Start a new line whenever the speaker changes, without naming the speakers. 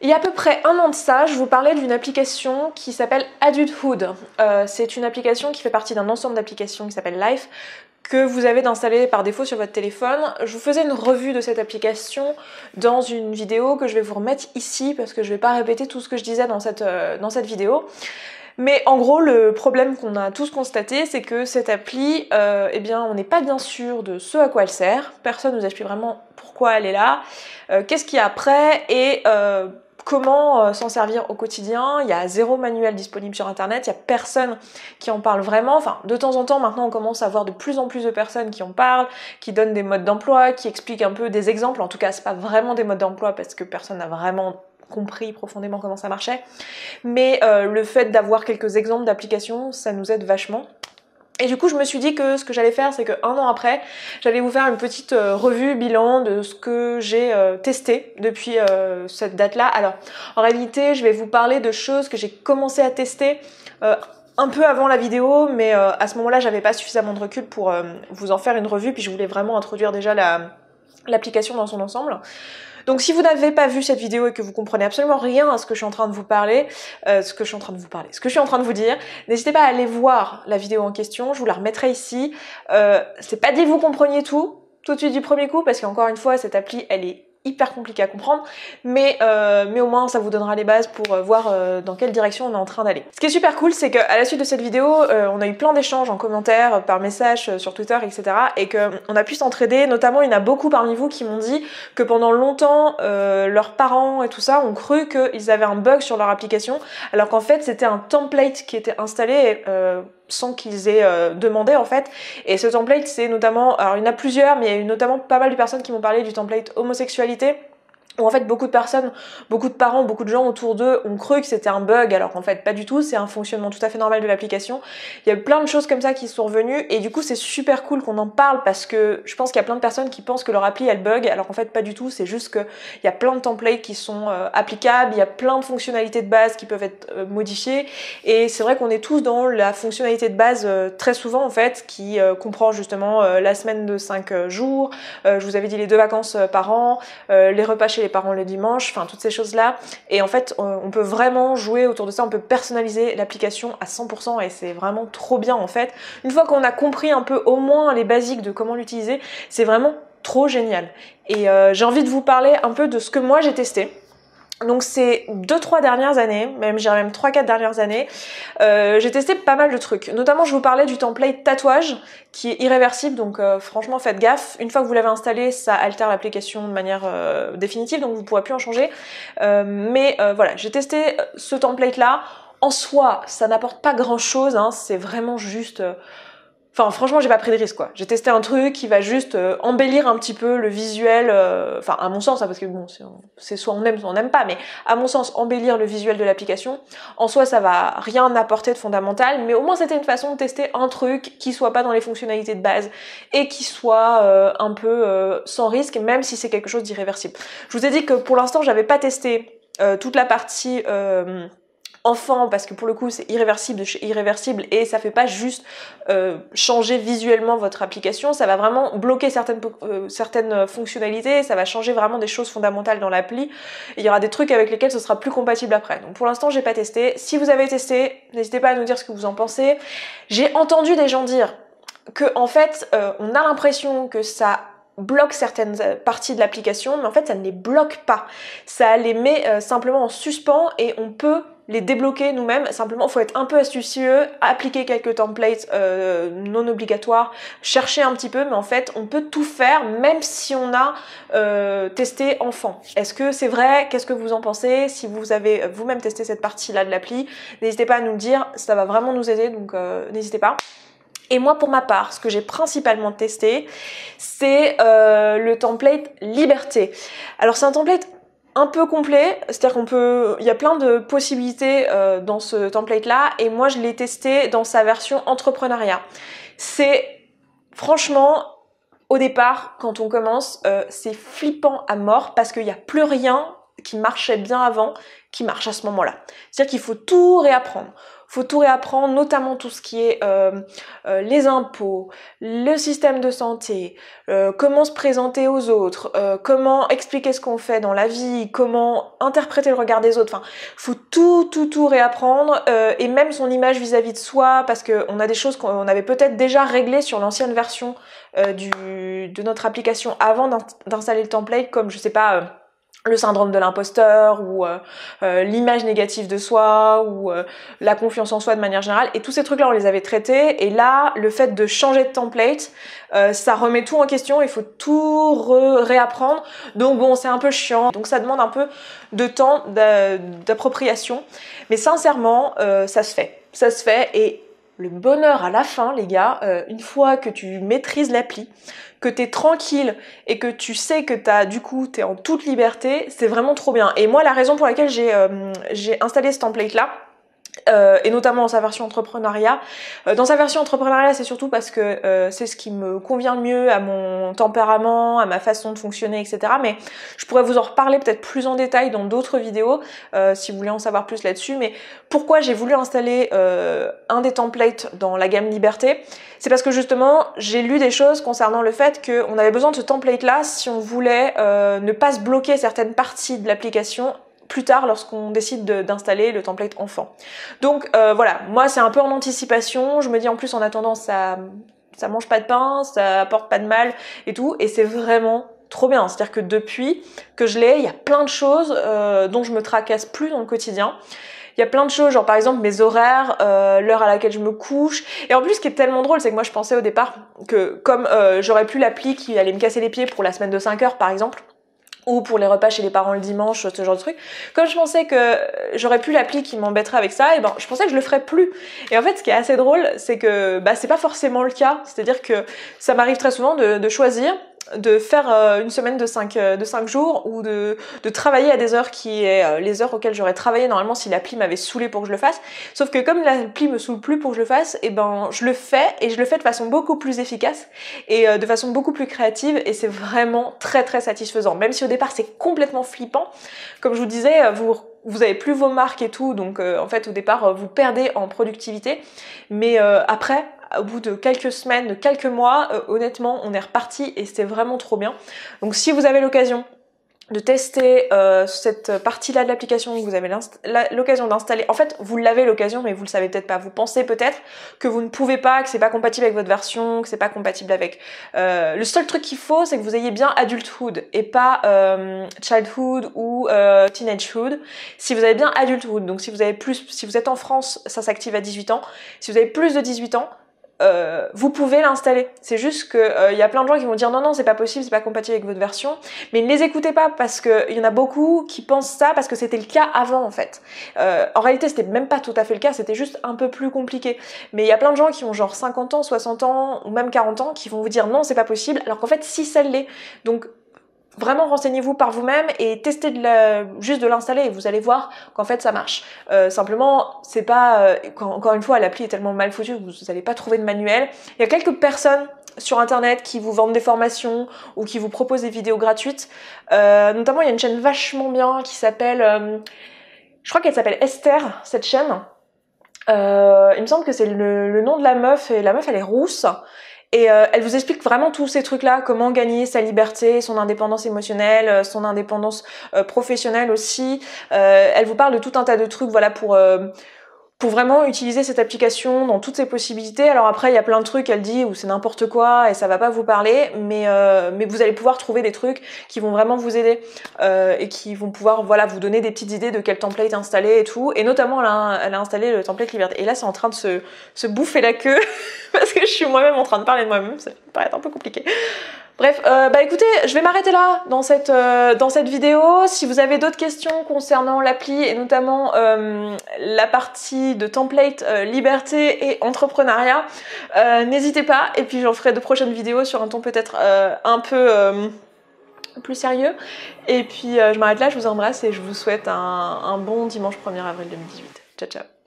Il y a à peu près un an de ça, je vous parlais d'une application qui s'appelle Adulthood. C'est une application qui fait partie d'un ensemble d'applications qui s'appelle Life, que vous avez d'installer par défaut sur votre téléphone. Je vous faisais une revue de cette application dans une vidéo que je vais vous remettre ici, parce que je vais pas répéter tout ce que je disais dans cette vidéo. Mais en gros, le problème qu'on a tous constaté, c'est que cette appli, eh bien, on n'est pas bien sûr de ce à quoi elle sert. Personne nous explique vraiment pourquoi elle est là, qu'est-ce qu'il y a après, et comment s'en servir au quotidien. Il y a zéro manuel disponible sur internet, il y a personne qui en parle vraiment. Enfin, de temps en temps, maintenant, on commence à voir de plus en plus de personnes qui en parlent, qui donnent des modes d'emploi, qui expliquent un peu des exemples. En tout cas, c'est pas vraiment des modes d'emploi parce que personne n'a vraiment compris profondément comment ça marchait. Mais le fait d'avoir quelques exemples d'applications, ça nous aide vachement. Et du coup, je me suis dit que ce que j'allais faire, c'est qu'un an après, j'allais vous faire une petite revue bilan de ce que j'ai testé depuis cette date-là. Alors, en réalité, je vais vous parler de choses que j'ai commencé à tester un peu avant la vidéo, mais à ce moment-là, j'avais pas suffisamment de recul pour vous en faire une revue, puis je voulais vraiment introduire déjà l'application dans son ensemble. Donc si vous n'avez pas vu cette vidéo et que vous comprenez absolument rien à ce que je suis en train de vous parler, ce que je suis en train de vous dire, n'hésitez pas à aller voir la vidéo en question, je vous la remettrai ici. C'est pas dit que vous compreniez tout de suite du premier coup, parce qu'encore une fois, cette appli, elle est hyper compliquée à comprendre, mais au moins ça vous donnera les bases pour voir dans quelle direction on est en train d'aller. Ce qui est super cool, c'est qu'à la suite de cette vidéo, on a eu plein d'échanges en commentaire, par message, sur Twitter, etc. et qu'on a pu s'entraider. Notamment, il y en a beaucoup parmi vous qui m'ont dit que pendant longtemps, leurs parents et tout ça ont cru qu'ils avaient un bug sur leur application, alors qu'en fait c'était un template qui était installé sans qu'ils aient demandé en fait. Et ce template, c'est notamment, alors il y en a plusieurs, mais il y a eu notamment pas mal de personnes qui m'ont parlé du template homosexualité, où en fait beaucoup de personnes, beaucoup de parents, beaucoup de gens autour d'eux ont cru que c'était un bug, alors qu'en fait pas du tout, c'est un fonctionnement tout à fait normal de l'application. Il y a eu plein de choses comme ça qui sont revenues, et du coup c'est super cool qu'on en parle, parce que je pense qu'il y a plein de personnes qui pensent que leur appli elle bug, alors qu'en fait pas du tout, c'est juste qu'il y a plein de templates qui sont applicables, il y a plein de fonctionnalités de base qui peuvent être modifiées, et c'est vrai qu'on est tous dans la fonctionnalité de base très souvent en fait, qui comprend justement la semaine de 5 jours, je vous avais dit les 2 vacances par an, les repas chez les parents le dimanche, enfin toutes ces choses-là. Et en fait, on peut vraiment jouer autour de ça, on peut personnaliser l'application à 100% et c'est vraiment trop bien en fait. Une fois qu'on a compris un peu au moins les basiques de comment l'utiliser, c'est vraiment trop génial. Et j'ai envie de vous parler un peu de ce que moi j'ai testé. Donc ces 2-3 dernières années, même j'irais même 3-4 dernières années, j'ai testé pas mal de trucs. Notamment je vous parlais du template tatouage qui est irréversible, donc franchement faites gaffe. Une fois que vous l'avez installé, ça altère l'application de manière définitive, donc vous ne pourrez plus en changer. Voilà, j'ai testé ce template là. En soi, ça n'apporte pas grand chose, hein, c'est vraiment juste... Enfin, franchement, j'ai pas pris de risque, quoi. J'ai testé un truc qui va juste embellir un petit peu le visuel, enfin, à mon sens, hein, parce que bon, c'est soit on n'aime pas, mais à mon sens, embellir le visuel de l'application. En soi, ça va rien apporter de fondamental, mais au moins, c'était une façon de tester un truc qui soit pas dans les fonctionnalités de base et qui soit un peu sans risque, même si c'est quelque chose d'irréversible. Je vous ai dit que pour l'instant, j'avais pas testé toute la partie... enfant, parce que pour le coup c'est irréversible de chez irréversible et ça fait pas juste changer visuellement votre application, ça va vraiment bloquer certaines fonctionnalités, ça va changer vraiment des choses fondamentales dans l'appli, il y aura des trucs avec lesquels ce sera plus compatible après. Donc pour l'instant j'ai pas testé. Si vous avez testé, n'hésitez pas à nous dire ce que vous en pensez. J'ai entendu des gens dire que en fait on a l'impression que ça bloque certaines parties de l'application, mais en fait ça ne les bloque pas, ça les met simplement en suspens et on peut les débloquer nous-mêmes. Simplement, il faut être un peu astucieux, appliquer quelques templates non obligatoires, chercher un petit peu, mais en fait, on peut tout faire, même si on a testé enfant. Est-ce que c'est vrai? Qu'est-ce que vous en pensez? Si vous avez vous-même testé cette partie-là de l'appli, n'hésitez pas à nous le dire, ça va vraiment nous aider, donc n'hésitez pas. Et moi, pour ma part, ce que j'ai principalement testé, c'est le template Liberté. Alors, c'est un template un peu complet, c'est-à-dire il y a plein de possibilités dans ce template-là, et moi, je l'ai testé dans sa version entrepreneuriat. C'est, franchement, au départ, quand on commence, c'est flippant à mort, parce qu'il n'y a plus rien. qui marchait bien avant qui marche à ce moment-là. C'est-à-dire qu'il faut tout réapprendre. Faut tout réapprendre, notamment tout ce qui est les impôts, le système de santé, comment se présenter aux autres, comment expliquer ce qu'on fait dans la vie, comment interpréter le regard des autres. Enfin, faut tout réapprendre, et même son image vis-à-vis de soi, parce qu'on a des choses qu'on avait peut-être déjà réglées sur l'ancienne version de notre application avant d'installer le template, comme je sais pas... le syndrome de l'imposteur ou l'image négative de soi ou la confiance en soi de manière générale, et tous ces trucs là on les avait traités, et là le fait de changer de template ça remet tout en question, il faut tout réapprendre, donc bon c'est un peu chiant, donc ça demande un peu de temps d'appropriation, mais sincèrement ça se fait, et le bonheur à la fin les gars, une fois que tu maîtrises l'appli, que t'es tranquille et que tu sais que t'es en toute liberté, c'est vraiment trop bien. Et moi la raison pour laquelle j'ai installé ce template là, et notamment dans sa version entrepreneuriat. Dans sa version entrepreneuriat, c'est surtout parce que c'est ce qui me convient le mieux à mon tempérament, à ma façon de fonctionner, etc. Mais je pourrais vous en reparler peut-être plus en détail dans d'autres vidéos, si vous voulez en savoir plus là-dessus. Mais pourquoi j'ai voulu installer un des templates dans la gamme Liberté? C'est parce que justement, j'ai lu des choses concernant le fait qu'on avait besoin de ce template-là si on voulait ne pas se bloquer certaines parties de l'application plus tard lorsqu'on décide d'installer le template enfant. Donc voilà, moi c'est un peu en anticipation, je me dis en plus en attendant ça mange pas de pain, ça apporte pas de mal et tout, et c'est vraiment trop bien. C'est-à-dire que depuis que je l'ai, il y a plein de choses dont je me tracasse plus dans le quotidien. Il y a plein de choses, genre par exemple mes horaires, l'heure à laquelle je me couche. Et en plus, ce qui est tellement drôle, c'est que moi je pensais au départ que comme j'aurais plus l'appli qui allait me casser les pieds pour la semaine de 5 heures par exemple, ou pour les repas chez les parents le dimanche, ce genre de truc. Comme je pensais que j'aurais plus l'appli qui m'embêterait avec ça, et ben je pensais que je le ferais plus. Et en fait, ce qui est assez drôle, c'est que c'est pas forcément le cas. C'est-à-dire que ça m'arrive très souvent de choisir de faire une semaine de 5 jours, ou de travailler à des heures qui est les heures auxquelles j'aurais travaillé normalement si l'appli m'avait saoulé pour que je le fasse. Sauf que comme l'appli me saoule plus pour que je le fasse, et ben je le fais, et je le fais de façon beaucoup plus efficace et de façon beaucoup plus créative, et c'est vraiment très très satisfaisant. Même si au départ c'est complètement flippant, comme je vous disais, vous avez plus vos marques et tout, donc en fait au départ vous perdez en productivité, mais après, au bout de quelques semaines, de quelques mois, honnêtement, on est reparti et c'était vraiment trop bien. Donc si vous avez l'occasion de tester cette partie-là de l'application, que vous avez l'occasion d'installer, en fait vous l'avez l'occasion mais vous le savez peut-être pas, vous pensez peut-être que vous ne pouvez pas, que c'est pas compatible avec votre version, que c'est pas compatible avec... le seul truc qu'il faut, c'est que vous ayez bien adulthood et pas childhood ou teenagehood. Si vous avez bien adulthood, donc si vous êtes en France, ça s'active à 18 ans, si vous avez plus de 18 ans, vous pouvez l'installer. C'est juste que y a plein de gens qui vont dire non c'est pas possible, c'est pas compatible avec votre version, mais ne les écoutez pas, parce que il y en a beaucoup qui pensent ça parce que c'était le cas avant en fait. En réalité c'était même pas tout à fait le cas, c'était juste un peu plus compliqué. Mais il y a plein de gens qui ont genre 50 ans, 60 ans ou même 40 ans qui vont vous dire non c'est pas possible, alors qu'en fait si ça l'est. Donc vraiment renseignez-vous par vous-même et testez juste de l'installer, et vous allez voir qu'en fait ça marche. Simplement, c'est pas... encore une fois, l'appli est tellement mal foutue que vous n'allez pas trouver de manuel. Il y a quelques personnes sur internet qui vous vendent des formations ou qui vous proposent des vidéos gratuites. Notamment, il y a une chaîne vachement bien qui s'appelle... je crois qu'elle s'appelle Esther, cette chaîne. Il me semble que c'est le nom de la meuf, et la meuf elle est rousse. Et elle vous explique vraiment tous ces trucs-là, comment gagner sa liberté, son indépendance émotionnelle, son indépendance professionnelle aussi. Elle vous parle de tout un tas de trucs, voilà, pour vraiment utiliser cette application dans toutes ses possibilités. Alors après, il y a plein de trucs, elle dit, où c'est n'importe quoi et ça va pas vous parler, mais vous allez pouvoir trouver des trucs qui vont vraiment vous aider et qui vont pouvoir, voilà, vous donner des petites idées de quel template installer et tout. Et notamment, elle a installé le template Liberté. Et là, c'est en train de se bouffer la queue parce que je suis moi-même en train de parler de moi-même. Ça peut paraître un peu compliqué. Bref, écoutez, je vais m'arrêter là dans cette vidéo. Si vous avez d'autres questions concernant l'appli et notamment la partie de template liberté et entrepreneuriat, n'hésitez pas, et puis j'en ferai de prochaines vidéos sur un ton peut-être un peu plus sérieux. Et puis je m'arrête là, je vous embrasse et je vous souhaite un bon dimanche 1er avril 2018. Ciao ciao.